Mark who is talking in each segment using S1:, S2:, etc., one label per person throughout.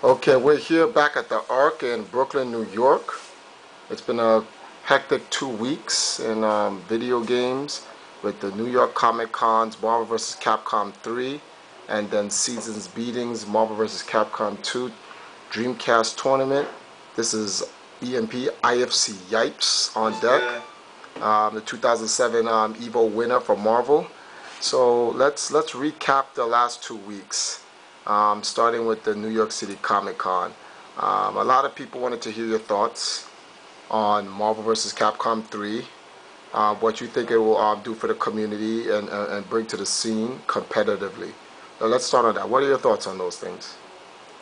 S1: Okay, we're here back at the Arc in Brooklyn, New York. It's been a hectic 2 weeks in video games with the New York Comic Cons, Marvel vs. Capcom 3, and then Seasons Beatings, Marvel vs. Capcom 2, Dreamcast Tournament. This is EMP IFC Yipes on deck. The 2007 Evo winner for Marvel. So let's recap the last 2 weeks. Starting with the New York City Comic Con. A lot of people wanted to hear your thoughts on Marvel vs. Capcom 3, what you think it will do for the community and bring to the scene competitively. Let's start on that. What are your thoughts on those things?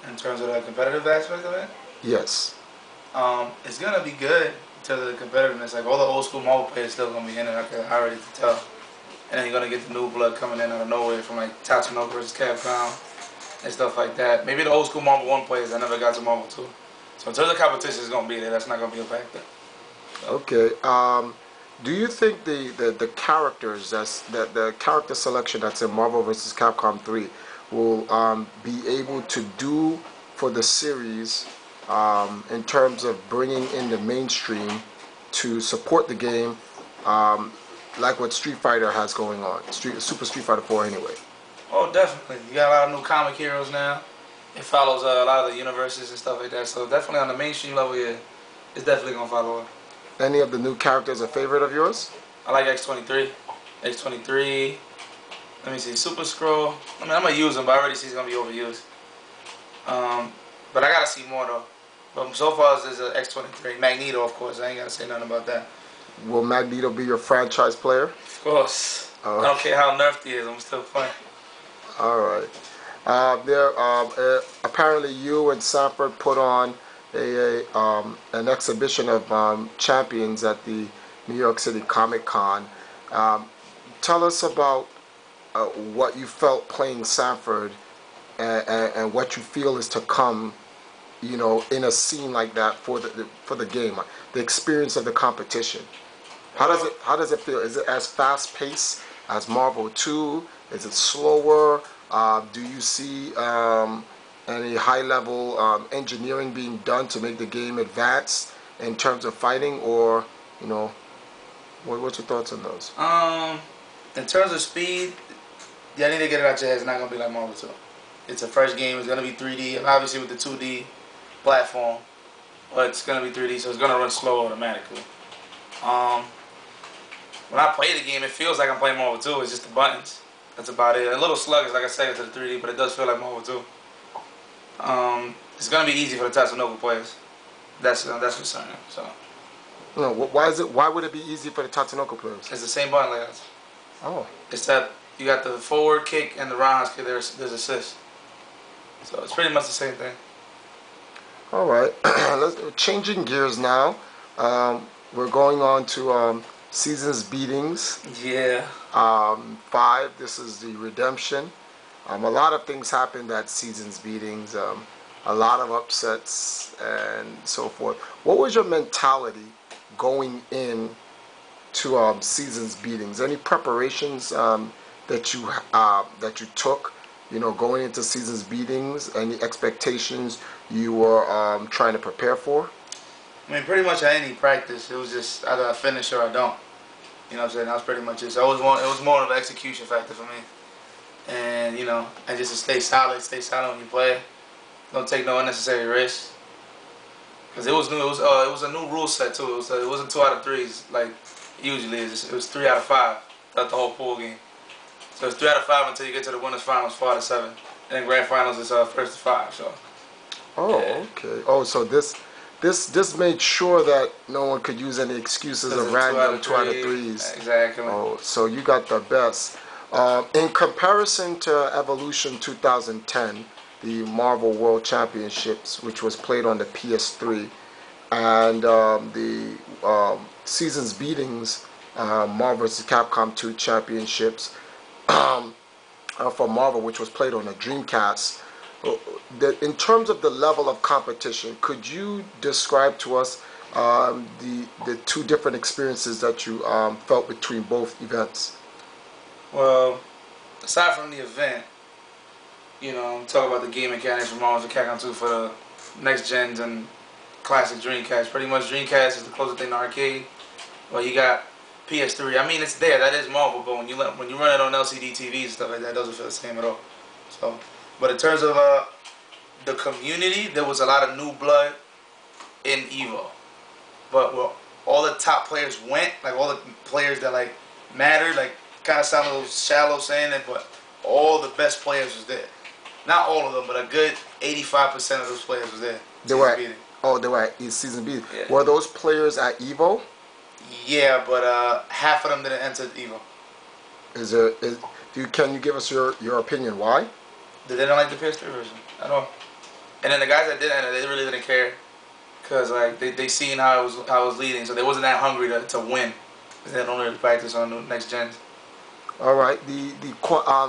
S2: In terms of the competitive aspect of it?
S1: Yes.
S2: It's going to be good to the competitiveness. Like, all the old school Marvel players still going to be in it, I already can tell. And then you're going to get the new blood coming in out of nowhere from, like, Tatsunoko vs. Capcom and stuff like that. Maybe the old school Marvel 1 players that never got to Marvel 2. So in terms of competition, is going to be there. That's not going to be a factor.
S1: Okay. Do you think the characters the character selection that's in Marvel vs. Capcom 3 will be able to do for the series in terms of bringing in the mainstream to support the game, like what Street Fighter has going on, Super Street Fighter 4 anyway?
S2: Oh, definitely. You got a lot of new comic heroes now. It follows a lot of the universes and stuff like that. So definitely on the mainstream level, yeah, it's definitely going to follow it.
S1: Any of the new characters a favorite of yours?
S2: I like X-23. X-23. Let me see. Super Scroll. I mean, I'm going to use him, but I already see he's going to be overused. But I got to see more, though. But so far, there's an X-23. Magneto, of course. I ain't got to say nothing about that.
S1: Will Magneto be your franchise player?
S2: Of course. I don't care how nerfed he is. I'm still playing.
S1: All right. Apparently you and Sanford put on an exhibition of champions at the New York City Comic Con. Tell us about what you felt playing Sanford and what you feel is to come, you know, in a scene like that for the game, the experience of the competition. How does it feel? Is it as fast paced as Marvel 2? Is it slower? Do you see any high-level engineering being done to make the game advance in terms of fighting, or, you know, what's your thoughts on those?
S2: In terms of speed, yeah, I need to get it out your head. It's not gonna be like Marvel 2. It's a fresh game. It's gonna be 3D, obviously with the 2D platform, but it's gonna be 3D, so it's gonna run slow automatically. When I play the game, it feels like I'm playing Marvel 2. It's just the buttons. That's about it. A little sluggish, like I said, to the 3D, but it does feel like Marvel 2. It's gonna be easy for the Tatsunoko players. That's for certain. So.
S1: No, why would it be easy for the Tatsunoko players?
S2: It's the same button layouts.
S1: Oh.
S2: It's that you got the forward kick and the roundhouse kick. There's assist. So it's pretty much the same thing.
S1: All right. Changing gears now. We're going on to Seasons Beatings.
S2: Yeah.
S1: 5. This is the redemption. A lot of things happened at Seasons Beatings. A lot of upsets and so forth. What was your mentality going in to Seasons Beatings? Any preparations that you took, you know, going into Seasons Beatings? Any expectations you were trying to prepare for?
S2: I mean, pretty much at any practice, it was just either I finish or I don't. You know what I'm saying? That was pretty much it. So it was more of an execution factor for me. And, you know, and just to stay solid when you play. Don't take no unnecessary risks. Because it was new. It was a new rule set too. It wasn't 2 out of 3s like usually it was 3 out of 5 throughout the whole pool game. So it's 3 out of 5 until you get to the winners finals, 4 out of 7, and then grand finals is first to 5. So.
S1: Oh, yeah. Okay. Oh, so this made sure that no one could use any excuses of random 2 out of 3s.
S2: Exactly.
S1: Oh, so you got the best. In comparison to Evolution 2010, the Marvel World Championships, which was played on the PS3, and the Seasons Beatings, Marvel vs. Capcom 2 Championships for Marvel, which was played on the Dreamcast. In terms of the level of competition, could you describe to us the 2 different experiences that you felt between both events?
S2: Well, aside from the event, You know, talk about the game mechanics from Marvel vs. Capcom 2 for the next gens and classic Dreamcast. Pretty much Dreamcast is the closest thing to arcade. Well, you got PS3. I mean, it's there. That is Marvel, but when you run it on LCD TVs and stuff like that, it doesn't feel the same at all. So, but in terms of the community, there was a lot of new blood in Evo. But where all the top players went, like all the players that like mattered, like kind of sound a little shallow saying it, but all the best players was there. Not all of them, but a good 85% of those players was there.
S1: They were. Oh, they were at season B. Yeah. Were those players at Evo?
S2: Yeah, but half of them didn't enter Evo.
S1: Can you give us your opinion why?
S2: They didn't like the PS3 version at all. And then the guys that did enter, they really didn't care, cause like they seen how I was leading, so they wasn't that hungry to win. They don't really practice on the next gens.
S1: All right,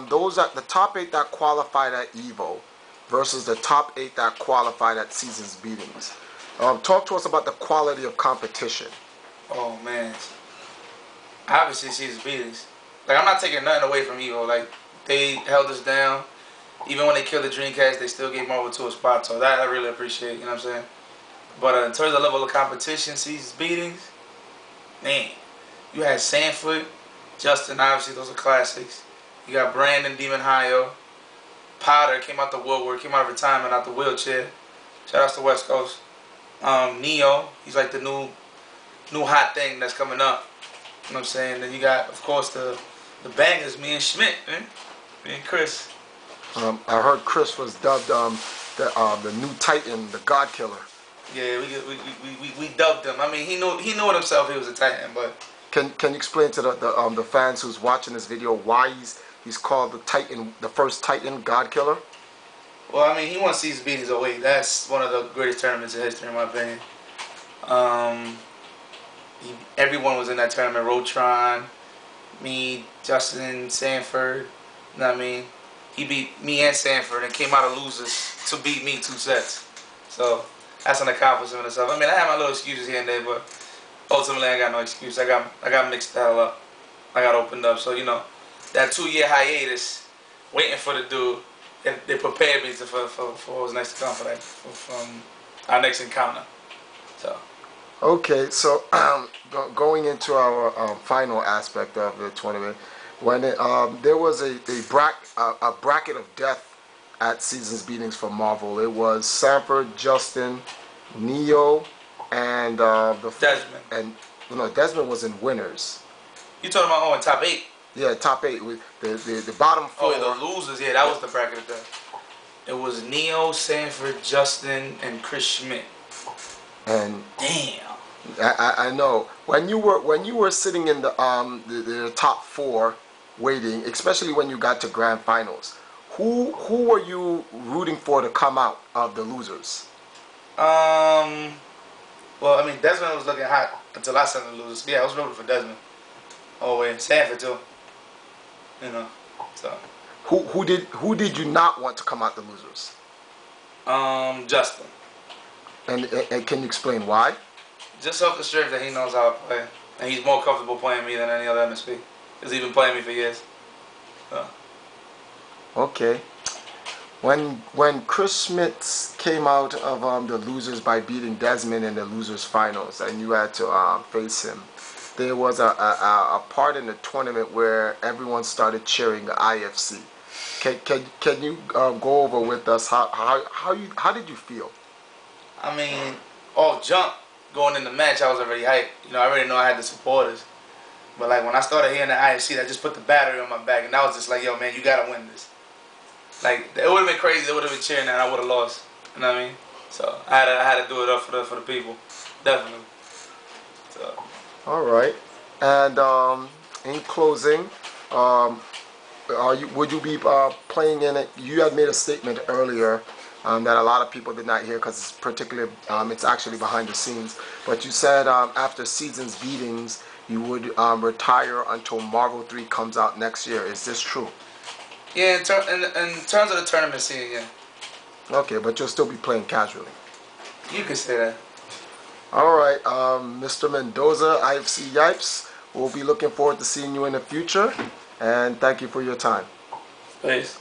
S1: those at the top 8 that qualified at Evo versus the top 8 that qualified at season's beatings. Talk to us about the quality of competition.
S2: Oh man, obviously season's beatings. Like I'm not taking nothing away from Evo. Like they held us down. Even when they killed the Dreamcast, they still gave Marvel 2 a spot. So that I really appreciate. You know what I'm saying? But in terms of level of competition, season's beatings, man, you had Sanford, Justin, obviously those are classics. You got Brandon, Demon Hayo. Potter came out the woodwork, came out of retirement, out the wheelchair. Shout out to West Coast. Neo, he's like the new hot thing that's coming up. You know what I'm saying? Then you got, of course, the bangers, me and Schmidt, man. Me and Chris.
S1: I heard Chris was dubbed the new Titan, the God Killer.
S2: Yeah, we dubbed him. I mean, he knew it himself. He was a Titan, but.
S1: Can you explain to the fans who's watching this video why he's called the Titan, the first Titan God Killer?
S2: Well, I mean, he won season beatings away. That's one of the greatest tournaments in history, in my opinion. Everyone was in that tournament. Rotron, me, Justin, Sanford. You know what I mean? He beat me and Sanford and came out of losers to beat me 2 sets. So that's an accomplishment in itself. I mean, I have my little excuses here and there, but ultimately I got no excuse. I got mixed that all up. I got opened up. So, you know, that 2-year hiatus, waiting for the dude, they prepared me for what was next to come from our next encounter. So.
S1: Okay, so going into our final aspect of the tournament, when there was a bracket of death at season's beatings for Marvel. It was Sanford, Justin, Neo, and
S2: Desmond.
S1: And no, Desmond was in winners.
S2: You talking about in top 8?
S1: Yeah, top 8 with the bottom 4.
S2: Oh, yeah, the losers. Yeah, that was the bracket of death. It was Neo, Sanford, Justin, and Chris Schmidt.
S1: And
S2: damn.
S1: I know when you were sitting in the top 4 waiting, especially when you got to grand finals, who were you rooting for to come out of the losers?
S2: Well, I mean, Desmond was looking hot until I sent the losers. Yeah, I was rooting for Desmond. Oh wait, Sanford too. You know, so.
S1: Who did you not want to come out the losers?
S2: Justin.
S1: And can you explain why?
S2: Just off the strength that he knows how to play, and he's more comfortable playing me than any other MSP. Because he's been playing me for years. So.
S1: Okay. When Chris Schmidt came out of the losers by beating Desmond in the losers finals, and you had to face him, there was a part in the tournament where everyone started cheering the IFC. Can you go over with us how did you feel?
S2: I mean, all jump going in the match, I was already hyped. You know, I already know I had the supporters. But like when I started hearing the IFC, that just put the battery on my back, and I was just like, yo man, you gotta win this. Like it would have been crazy, they would have been cheering and I would have lost. You know what I mean? So I had to do it up for the people. Definitely. So.
S1: Alright. And in closing, would you be playing in it? You had made a statement earlier that a lot of people did not hear because it's particularly it's actually behind the scenes. But you said after season's beatings you would retire until Marvel 3 comes out next year. Is this true?
S2: Yeah, in terms of the tournament scene, yeah.
S1: Okay, but you'll still be playing casually.
S2: You can say that.
S1: Alright, Mr. Mendoza, IFC Yipes, we'll be looking forward to seeing you in the future. And thank you for your time.
S2: Peace.